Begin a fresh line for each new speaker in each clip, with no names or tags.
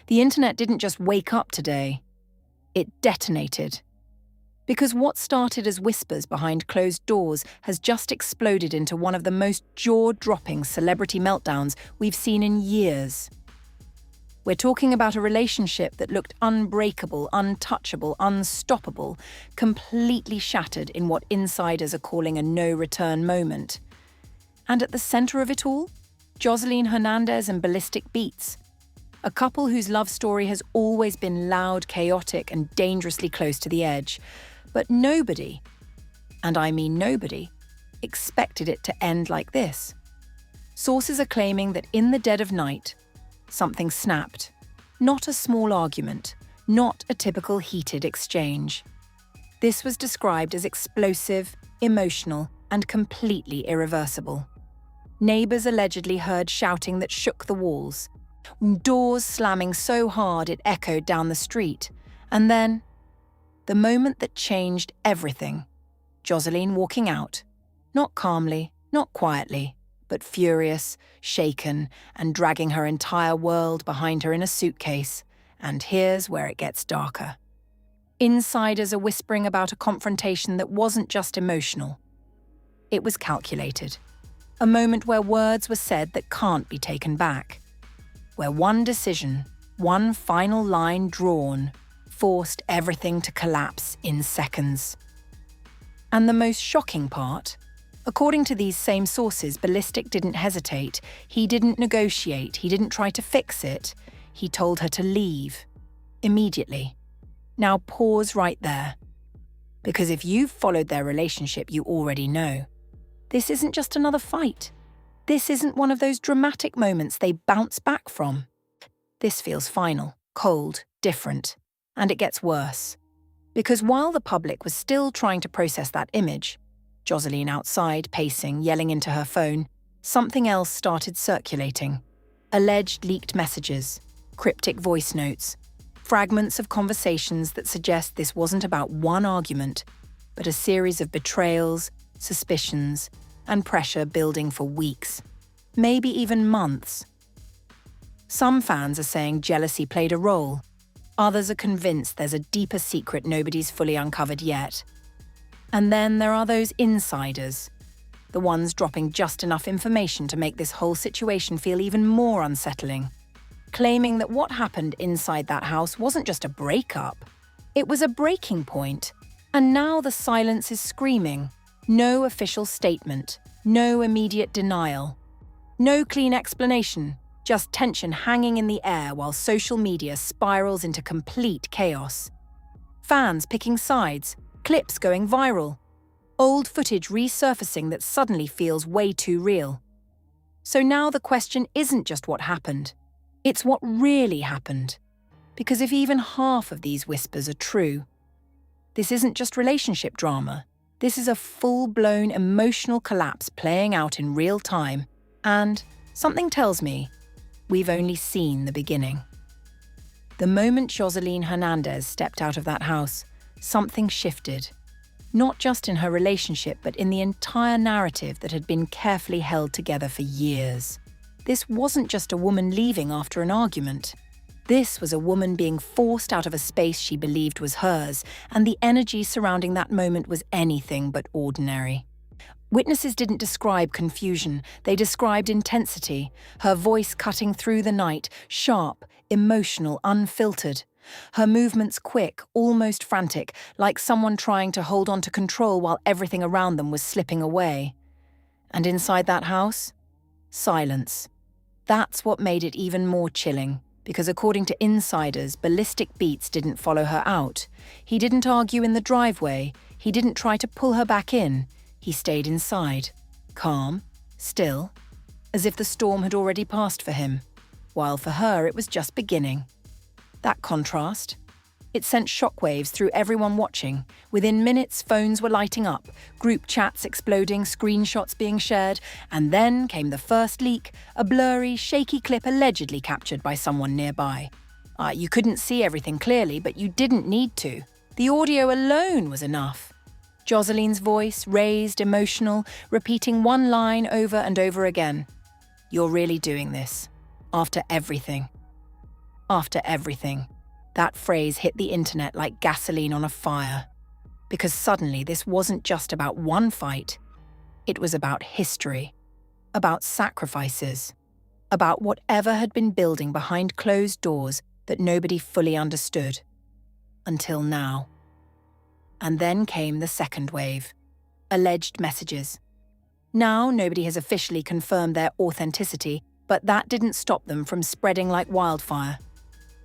The internet didn't just wake up today. It detonated. Because what started as whispers behind closed doors has just exploded into one of the most jaw-dropping celebrity meltdowns we've seen in years. We're talking about a relationship that looked unbreakable, untouchable, unstoppable, completely shattered in what insiders are calling a no-return moment. And at the center of it all, Joseline Hernandez and Ballistic Beats, a couple whose love story has always been loud, chaotic, and dangerously close to the edge. But nobody, and I mean nobody, expected it to end like this. Sources are claiming that in the dead of night, something snapped. Not a small argument, not a typical heated exchange. This was described as explosive, emotional, and completely irreversible. Neighbors allegedly heard shouting that shook the walls, doors slamming so hard it echoed down the street, and then the moment that changed everything, Joseline walking out, not calmly, not quietly, but furious, shaken, and dragging her entire world behind her in a suitcase. And here's where it gets darker. Insiders are whispering about a confrontation that wasn't just emotional. It was calculated. A moment where words were said that can't be taken back. Where one decision, one final line drawn, forced everything to collapse in seconds. And the most shocking part, according to these same sources, Ballistic didn't hesitate, he didn't negotiate, he didn't try to fix it, he told her to leave. Immediately. Now pause right there. Because if you've followed their relationship, you already know. This isn't just another fight. This isn't one of those dramatic moments they bounce back from. This feels final, cold, different. And it gets worse. Because while the public was still trying to process that image, Joseline outside, pacing, yelling into her phone, something else started circulating. Alleged leaked messages, cryptic voice notes, fragments of conversations that suggest this wasn't about one argument, but a series of betrayals, suspicions, and pressure building for weeks, maybe even months. Some fans are saying jealousy played a role. Others are convinced there's a deeper secret nobody's fully uncovered yet. And then there are those insiders, the ones dropping just enough information to make this whole situation feel even more unsettling, claiming that what happened inside that house wasn't just a breakup, it was a breaking point. And now the silence is screaming. No official statement, no immediate denial, no clean explanation. Just tension hanging in the air while social media spirals into complete chaos. Fans picking sides, clips going viral, old footage resurfacing that suddenly feels way too real. So now the question isn't just what happened, it's what really happened. Because if even half of these whispers are true, this isn't just relationship drama. This is a full-blown emotional collapse playing out in real time. And something tells me, we've only seen the beginning. The moment Joseline Hernandez stepped out of that house, something shifted. Not just in her relationship, but in the entire narrative that had been carefully held together for years. This wasn't just a woman leaving after an argument. This was a woman being forced out of a space she believed was hers, and the energy surrounding that moment was anything but ordinary. Witnesses didn't describe confusion, they described intensity, her voice cutting through the night, sharp, emotional, unfiltered. Her movements quick, almost frantic, like someone trying to hold on to control while everything around them was slipping away. And inside that house? Silence. That's what made it even more chilling, because according to insiders, Ballistic Beats didn't follow her out. He didn't argue in the driveway, he didn't try to pull her back in. He stayed inside, calm, still, as if the storm had already passed for him, while for her it was just beginning. That contrast, it sent shockwaves through everyone watching. Within minutes, phones were lighting up, group chats exploding, screenshots being shared, and then came the first leak, a blurry, shaky clip allegedly captured by someone nearby. You couldn't see everything clearly, but you didn't need to. The audio alone was enough. Joseline's voice, raised, emotional, repeating one line over and over again. "You're really doing this. After everything." After everything, that phrase hit the internet like gasoline on a fire. Because suddenly this wasn't just about one fight. It was about history, about sacrifices, about whatever had been building behind closed doors that nobody fully understood. Until now. And then came the second wave. Alleged messages. Now nobody has officially confirmed their authenticity, but that didn't stop them from spreading like wildfire.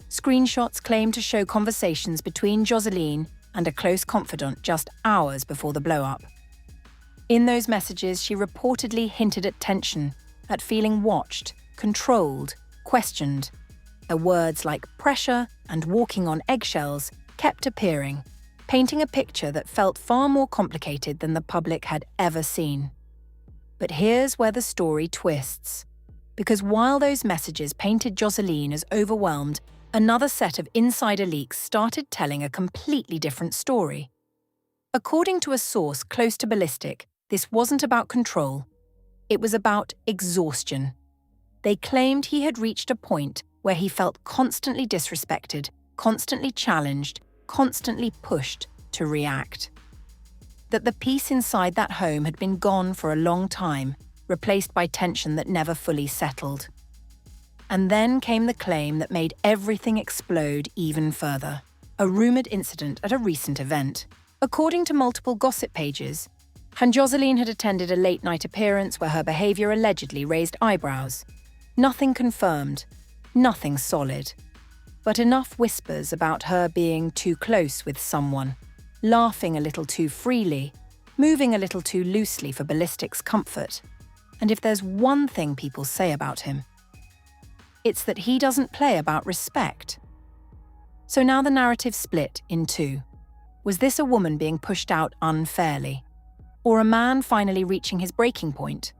Screenshots claim to show conversations between Joseline and a close confidant just hours before the blow-up. In those messages, she reportedly hinted at tension, at feeling watched, controlled, questioned. Words like pressure and walking on eggshells kept appearing, painting a picture that felt far more complicated than the public had ever seen. But here's where the story twists. Because while those messages painted Joseline as overwhelmed, another set of insider leaks started telling a completely different story. According to a source close to Ballistic, this wasn't about control. It was about exhaustion. They claimed he had reached a point where he felt constantly disrespected, constantly challenged, constantly pushed to react. That the peace inside that home had been gone for a long time, replaced by tension that never fully settled. And then came the claim that made everything explode even further. A rumoured incident at a recent event. According to multiple gossip pages, Joseline had attended a late-night appearance where her behaviour allegedly raised eyebrows. Nothing confirmed, nothing solid. But enough whispers about her being too close with someone, laughing a little too freely, moving a little too loosely for Ballistic's comfort. And if there's one thing people say about him, it's that he doesn't play about respect. So now the narrative split in two. Was this a woman being pushed out unfairly? Or a man finally reaching his breaking point?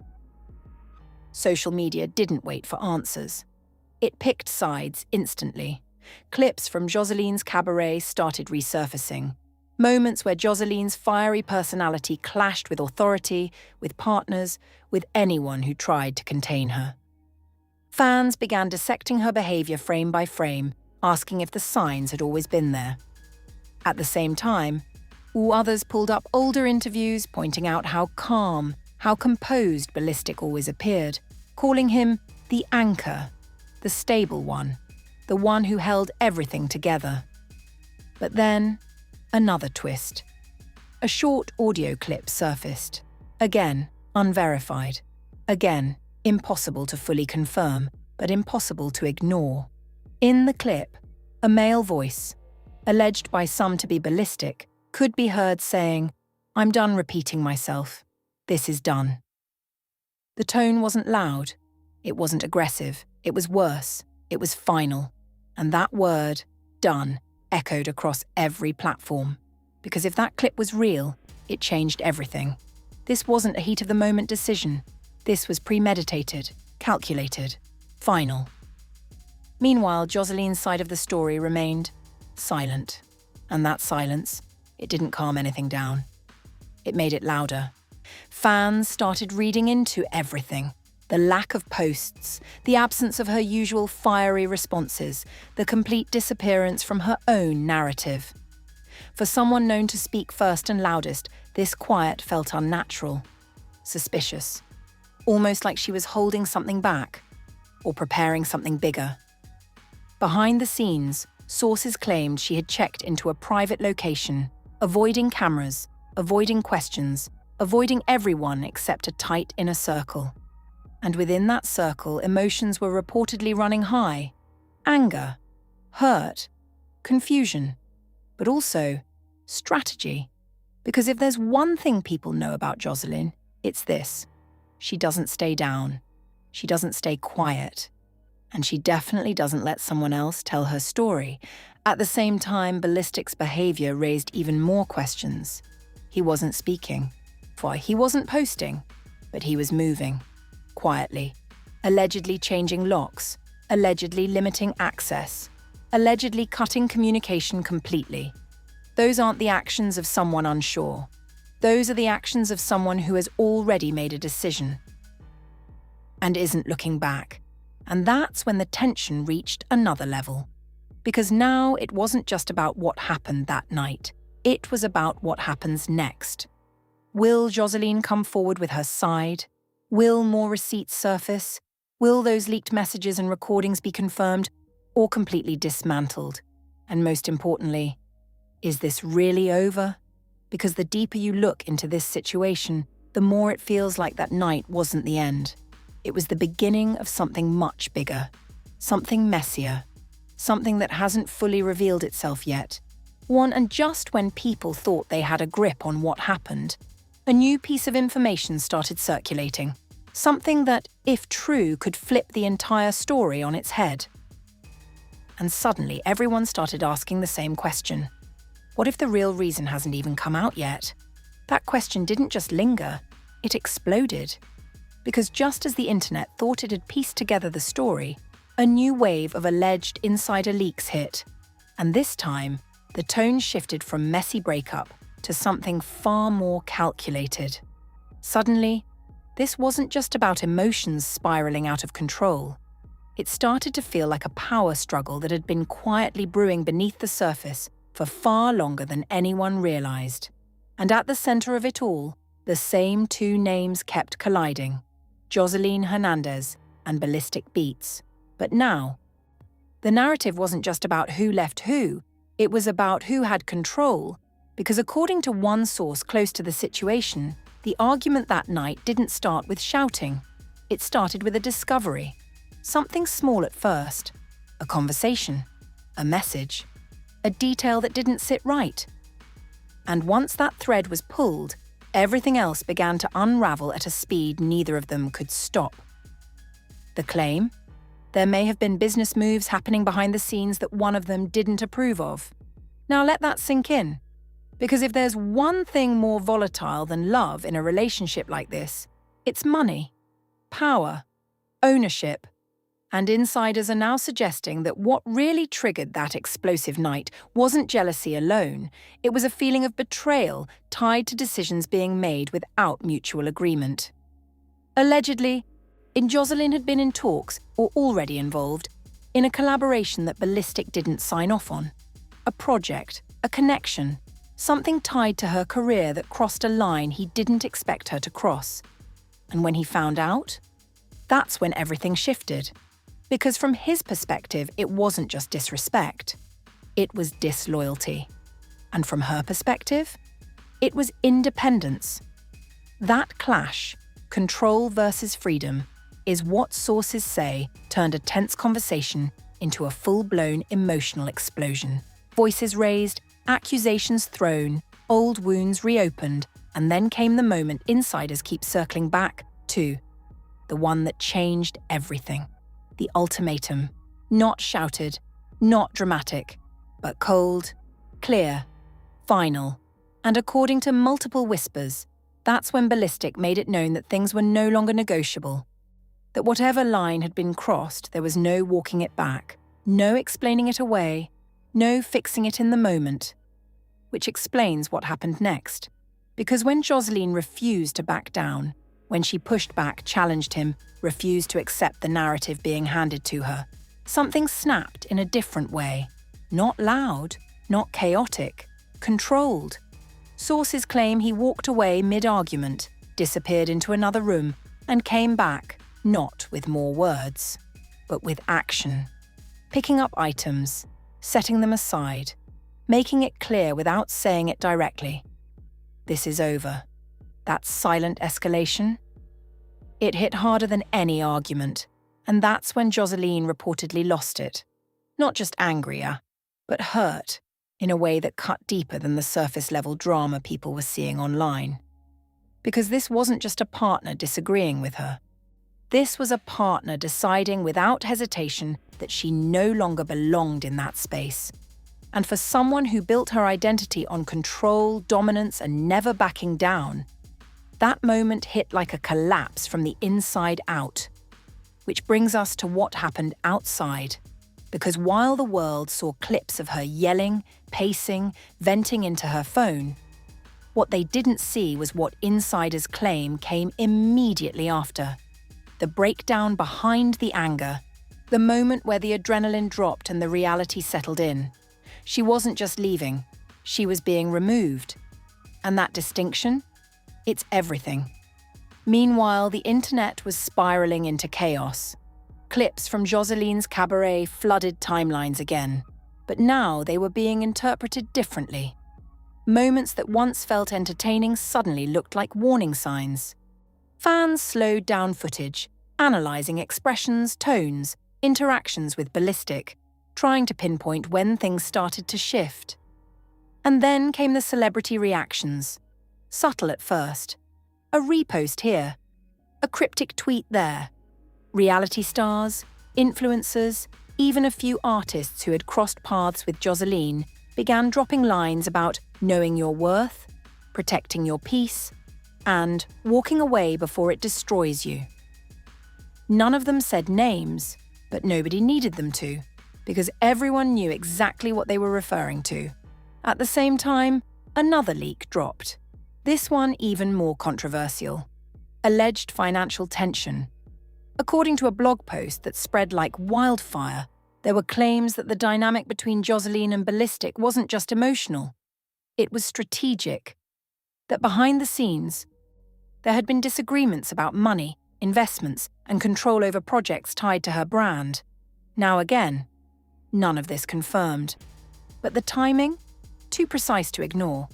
Social media didn't wait for answers. It picked sides instantly. Clips from Joseline's cabaret started resurfacing. Moments where Joseline's fiery personality clashed with authority, with partners, with anyone who tried to contain her. Fans began dissecting her behaviour frame by frame, asking if the signs had always been there. At the same time, others pulled up older interviews pointing out how calm, how composed Ballistic always appeared, calling him the anchor, the stable one, the one who held everything together. But then, another twist. A short audio clip surfaced. Again, unverified. Again, impossible to fully confirm, but impossible to ignore. In the clip, a male voice, alleged by some to be Ballistic, could be heard saying, "I'm done repeating myself. This is done." The tone wasn't loud. It wasn't aggressive. It was worse. It was final. And that word, done, echoed across every platform. Because if that clip was real, it changed everything. This wasn't a heat-of-the-moment decision. This was premeditated, calculated, final. Meanwhile, Joseline's side of the story remained silent. And that silence, it didn't calm anything down. It made it louder. Fans started reading into everything. The lack of posts, the absence of her usual fiery responses, the complete disappearance from her own narrative. For someone known to speak first and loudest, this quiet felt unnatural, suspicious, almost like she was holding something back or preparing something bigger. Behind the scenes, sources claimed she had checked into a private location, avoiding cameras, avoiding questions, avoiding everyone except a tight inner circle. And within that circle, emotions were reportedly running high. Anger, hurt, confusion, but also strategy. Because if there's one thing people know about Joseline, it's this. She doesn't stay down. She doesn't stay quiet. And she definitely doesn't let someone else tell her story. At the same time, Ballistic's behaviour raised even more questions. He wasn't speaking. Why, he wasn't posting, but he was moving. Quietly, allegedly changing locks, allegedly limiting access, allegedly cutting communication completely. Those aren't the actions of someone unsure. Those are the actions of someone who has already made a decision and isn't looking back. And that's when the tension reached another level. Because now it wasn't just about what happened that night. It was about what happens next. Will Joseline come forward with her side? Will more receipts surface? Will those leaked messages and recordings be confirmed or completely dismantled? And most importantly, is this really over? Because the deeper you look into this situation, the more it feels like that night wasn't the end. It was the beginning of something much bigger, something messier, something that hasn't fully revealed itself yet. And just when people thought they had a grip on what happened, a new piece of information started circulating. Something that, if true, could flip the entire story on its head. And suddenly, everyone started asking the same question. What if the real reason hasn't even come out yet? That question didn't just linger, it exploded. Because just as the internet thought it had pieced together the story, a new wave of alleged insider leaks hit. And this time, the tone shifted from messy breakup to something far more calculated. Suddenly, this wasn't just about emotions spiraling out of control. It started to feel like a power struggle that had been quietly brewing beneath the surface for far longer than anyone realized. And at the center of it all, the same two names kept colliding: Joseline Hernandez and Ballistic Beats. But now, the narrative wasn't just about who left who, it was about who had control, because according to one source close to the situation, the argument that night didn't start with shouting. It started with a discovery. Something small at first. A conversation. A message. A detail that didn't sit right. And once that thread was pulled, everything else began to unravel at a speed neither of them could stop. The claim? There may have been business moves happening behind the scenes that one of them didn't approve of. Now let that sink in. Because if there's one thing more volatile than love in a relationship like this, it's money, power, ownership. And insiders are now suggesting that what really triggered that explosive night wasn't jealousy alone, it was a feeling of betrayal tied to decisions being made without mutual agreement. Allegedly, Joseline had been in talks, or already involved, in a collaboration that Ballistic didn't sign off on. A project, a connection, something tied to her career that crossed a line he didn't expect her to cross. And when he found out, that's when everything shifted. Because from his perspective, it wasn't just disrespect. It was disloyalty. And from her perspective, it was independence. That clash, control versus freedom, is what sources say turned a tense conversation into a full-blown emotional explosion. Voices raised, accusations thrown, old wounds reopened, and then came the moment insiders keep circling back to. The one that changed everything. The ultimatum. Not shouted, not dramatic, but cold, clear, final. And according to multiple whispers, that's when Ballistic made it known that things were no longer negotiable. That whatever line had been crossed, there was no walking it back, no explaining it away, no fixing it in the moment. Which explains what happened next. Because when Joseline refused to back down, when she pushed back, challenged him, refused to accept the narrative being handed to her, something snapped in a different way. Not loud, not chaotic, controlled. Sources claim he walked away mid-argument, disappeared into another room, and came back, not with more words, but with action. Picking up items, setting them aside, making it clear without saying it directly. This is over. That silent escalation? It hit harder than any argument, and that's when Joseline reportedly lost it. Not just angrier, but hurt, in a way that cut deeper than the surface-level drama people were seeing online. Because this wasn't just a partner disagreeing with her. This was a partner deciding without hesitation that she no longer belonged in that space. And for someone who built her identity on control, dominance, and never backing down, that moment hit like a collapse from the inside out. Which brings us to what happened outside. Because while the world saw clips of her yelling, pacing, venting into her phone, what they didn't see was what insiders claim came immediately after. The breakdown behind the anger, The moment where the adrenaline dropped and the reality settled in. She wasn't just leaving, she was being removed. And that distinction? It's everything. Meanwhile, the internet was spiraling into chaos. Clips from Joseline's cabaret flooded timelines again, but now they were being interpreted differently. Moments that once felt entertaining suddenly looked like warning signs. Fans slowed down footage, analysing expressions, tones, interactions with Ballistic, trying to pinpoint when things started to shift. And then came the celebrity reactions. Subtle at first. A repost here. A cryptic tweet there. Reality stars, influencers, even a few artists who had crossed paths with Joseline began dropping lines about knowing your worth, protecting your peace, and walking away before it destroys you. None of them said names, but nobody needed them to, because everyone knew exactly what they were referring to. At the same time, another leak dropped. This one even more controversial. Alleged financial tension. According to a blog post that spread like wildfire, there were claims that the dynamic between Joseline and Ballistic wasn't just emotional. It was strategic. That behind the scenes, there had been disagreements about money, investments, and control over projects tied to her brand. Now again, none of this confirmed. But the timing? Too precise to ignore.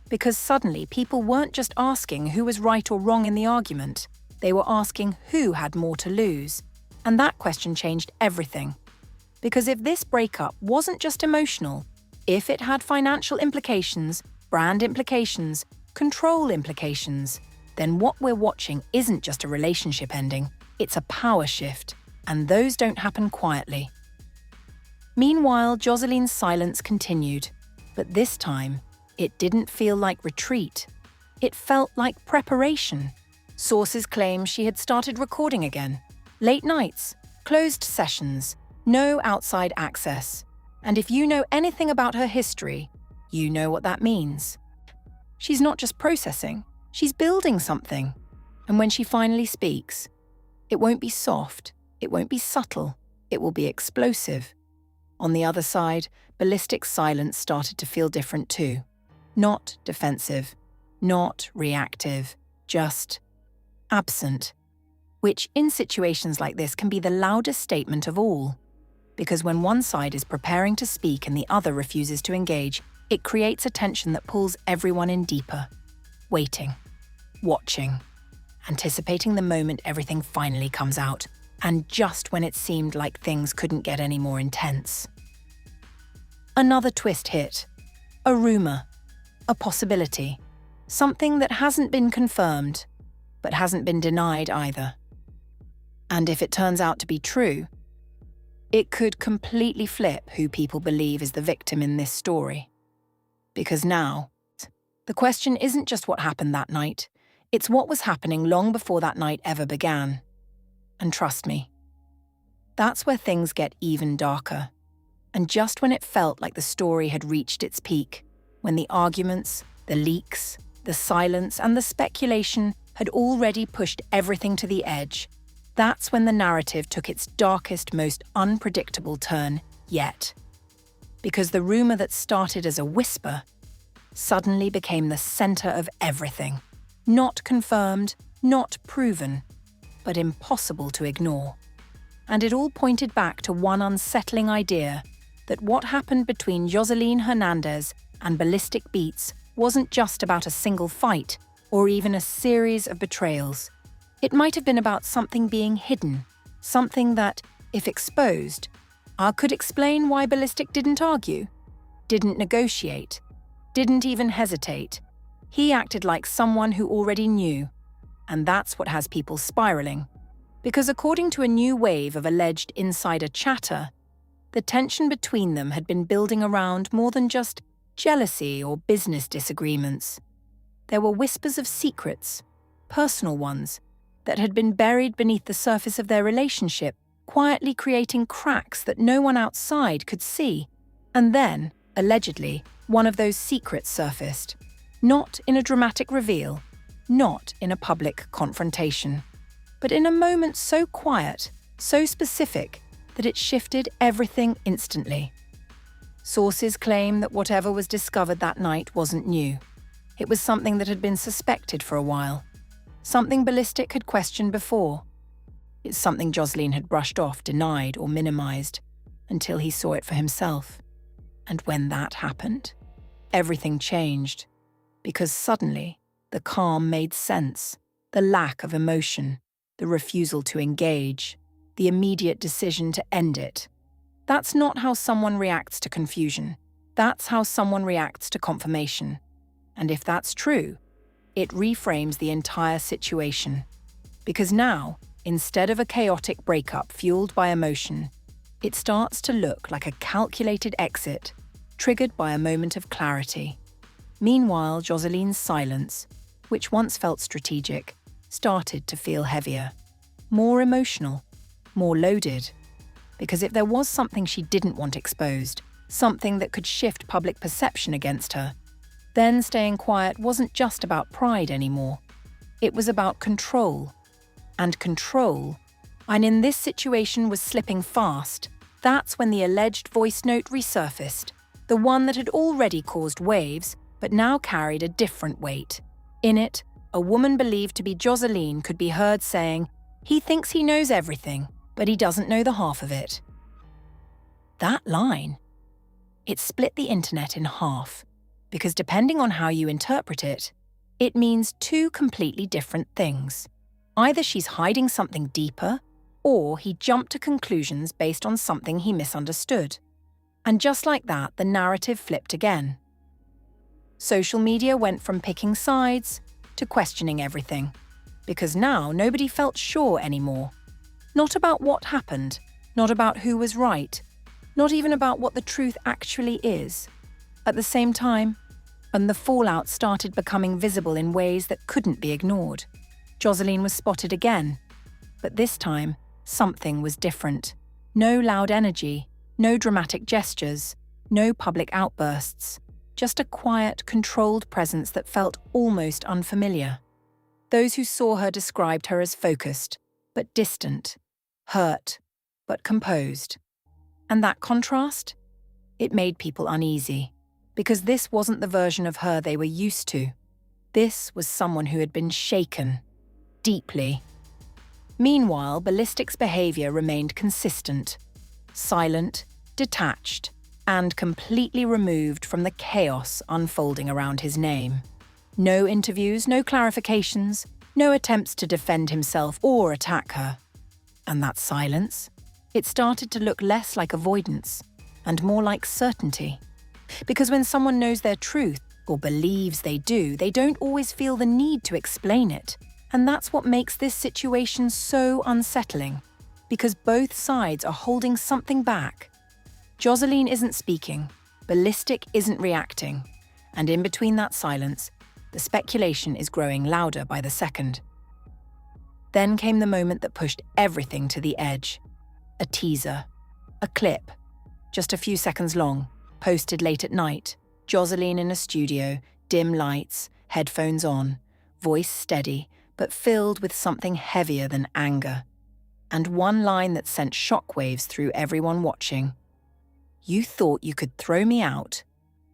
Because suddenly people weren't just asking who was right or wrong in the argument, they were asking who had more to lose. And that question changed everything. Because if this breakup wasn't just emotional, if it had financial implications, brand implications, control implications, then what we're watching isn't just a relationship ending, it's a power shift, and those don't happen quietly. Meanwhile, Joseline's silence continued, but this time, it didn't feel like retreat. It felt like preparation. Sources claim she had started recording again. Late nights, closed sessions, no outside access. And if you know anything about her history, you know what that means. She's not just processing, she's building something. And when she finally speaks, it won't be soft, it won't be subtle, it will be explosive. On the other side, Ballistic's silence started to feel different too. Not defensive, not reactive, just absent. Which, in situations like this, can be the loudest statement of all. Because when one side is preparing to speak and the other refuses to engage, it creates a tension that pulls everyone in deeper. Waiting, watching, anticipating the moment everything finally comes out, and just when it seemed like things couldn't get any more intense. Another twist hit. A rumor. A possibility. Something that hasn't been confirmed, but hasn't been denied either. And if it turns out to be true, it could completely flip who people believe is the victim in this story. Because now, the question isn't just what happened that night, it's what was happening long before that night ever began. And trust me, that's where things get even darker. And just when it felt like the story had reached its peak, when the arguments, the leaks, the silence, and the speculation had already pushed everything to the edge, that's when the narrative took its darkest, most unpredictable turn yet. Because the rumor that started as a whisper suddenly became the center of everything. Not confirmed, not proven, but impossible to ignore. And it all pointed back to one unsettling idea, that what happened between Joseline Hernandez and Ballistic Beats wasn't just about a single fight, or even a series of betrayals. It might have been about something being hidden, something that, if exposed, could explain why Ballistic didn't argue, didn't negotiate, didn't even hesitate. He acted like someone who already knew, and that's what has people spiraling. Because according to a new wave of alleged insider chatter, the tension between them had been building around more than just jealousy or business disagreements. There were whispers of secrets, personal ones, that had been buried beneath the surface of their relationship, quietly creating cracks that no one outside could see. And then, allegedly, one of those secrets surfaced. Not in a dramatic reveal, not in a public confrontation, but in a moment so quiet, so specific, that it shifted everything instantly. Sources claim that whatever was discovered that night wasn't new. It was something that had been suspected for a while, something Ballistic had questioned before. It's something Joseline had brushed off, denied, or minimized, until he saw it for himself. And when that happened, everything changed, because suddenly the calm made sense, the lack of emotion, the refusal to engage, the immediate decision to end it. That's not how someone reacts to confusion. That's how someone reacts to confirmation. And if that's true, it reframes the entire situation. Because now, instead of a chaotic breakup fueled by emotion, it starts to look like a calculated exit, triggered by a moment of clarity. Meanwhile, Joseline's silence, which once felt strategic, started to feel heavier, more emotional, more loaded. Because if there was something she didn't want exposed, something that could shift public perception against her, then staying quiet wasn't just about pride anymore. It was about control. And control, and in this situation was slipping fast. That's when the alleged voice note resurfaced, the one that had already caused waves, but now carried a different weight. In it, a woman believed to be Joseline could be heard saying, "He thinks he knows everything, but he doesn't know the half of it." That line, it split the internet in half, because depending on how you interpret it, it means two completely different things. Either she's hiding something deeper, or he jumped to conclusions based on something he misunderstood. And just like that, the narrative flipped again. Social media went from picking sides to questioning everything, because now nobody felt sure anymore. Not about what happened, not about who was right, not even about what the truth actually is. At the same time, and the fallout started becoming visible in ways that couldn't be ignored. Joseline was spotted again, but this time, something was different. No loud energy, no dramatic gestures, no public outbursts, just a quiet, controlled presence that felt almost unfamiliar. Those who saw her described her as focused, but distant, hurt, but composed. And that contrast? It made people uneasy, because this wasn't the version of her they were used to. This was someone who had been shaken, deeply. Meanwhile, Ballistic's behavior remained consistent, silent, detached, and completely removed from the chaos unfolding around his name. No interviews, no clarifications, no attempts to defend himself or attack her. And that silence? It started to look less like avoidance and more like certainty. Because when someone knows their truth, or believes they do, they don't always feel the need to explain it. And that's what makes this situation so unsettling, because both sides are holding something back. Joseline isn't speaking, Ballistic isn't reacting, and in between that silence, the speculation is growing louder by the second. Then came the moment that pushed everything to the edge. A teaser, a clip, just a few seconds long, posted late at night, Joseline in a studio, dim lights, headphones on, voice steady, but filled with something heavier than anger. And one line that sent shockwaves through everyone watching. "You thought you could throw me out,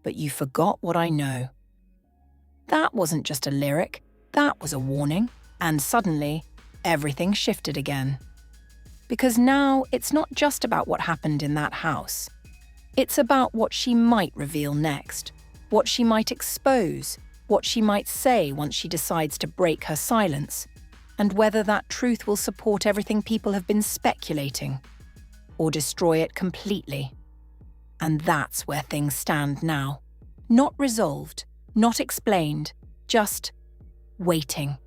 but you forgot what I know." That wasn't just a lyric, that was a warning. And suddenly, everything shifted again. Because now it's not just about what happened in that house. It's about what she might reveal next, what she might expose, what she might say once she decides to break her silence, and whether that truth will support everything people have been speculating, or destroy it completely. And that's where things stand now. Not resolved, not explained, just waiting.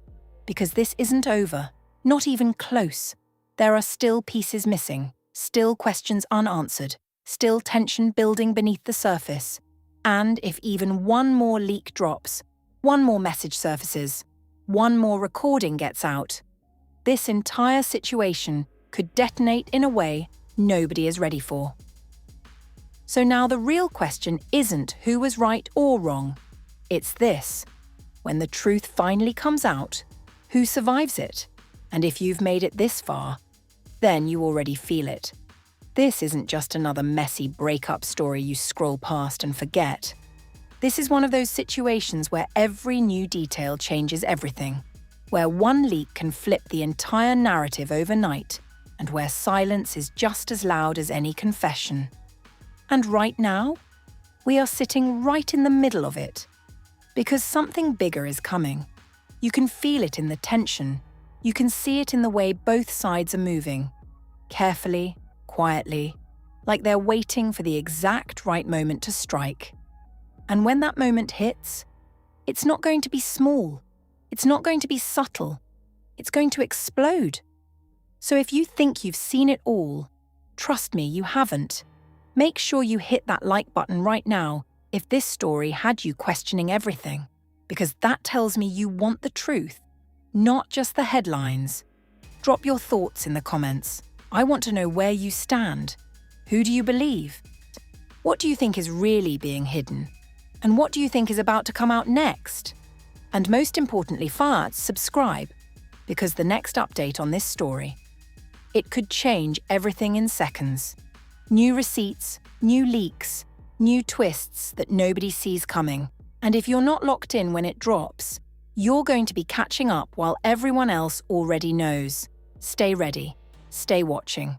Because this isn't over, not even close. There are still pieces missing, still questions unanswered, still tension building beneath the surface. And if even one more leak drops, one more message surfaces, one more recording gets out, this entire situation could detonate in a way nobody is ready for. So now the real question isn't who was right or wrong. It's this: when the truth finally comes out, who survives it? And if you've made it this far, then you already feel it. This isn't just another messy breakup story you scroll past and forget. This is one of those situations where every new detail changes everything, where one leak can flip the entire narrative overnight, and where silence is just as loud as any confession. And right now, we are sitting right in the middle of it. Because something bigger is coming. You can feel it in the tension. You can see it in the way both sides are moving. Carefully, quietly, like they're waiting for the exact right moment to strike. And when that moment hits, it's not going to be small. It's not going to be subtle. It's going to explode. So if you think you've seen it all, trust me, you haven't. Make sure you hit that like button right now if this story had you questioning everything, because that tells me you want the truth, not just the headlines. Drop your thoughts in the comments. I want to know where you stand. Who do you believe? What do you think is really being hidden? And what do you think is about to come out next? And most importantly, subscribe, because the next update on this story, it could change everything in seconds. New receipts, new leaks, new twists that nobody sees coming. And if you're not locked in when it drops, you're going to be catching up while everyone else already knows. Stay ready. Stay watching.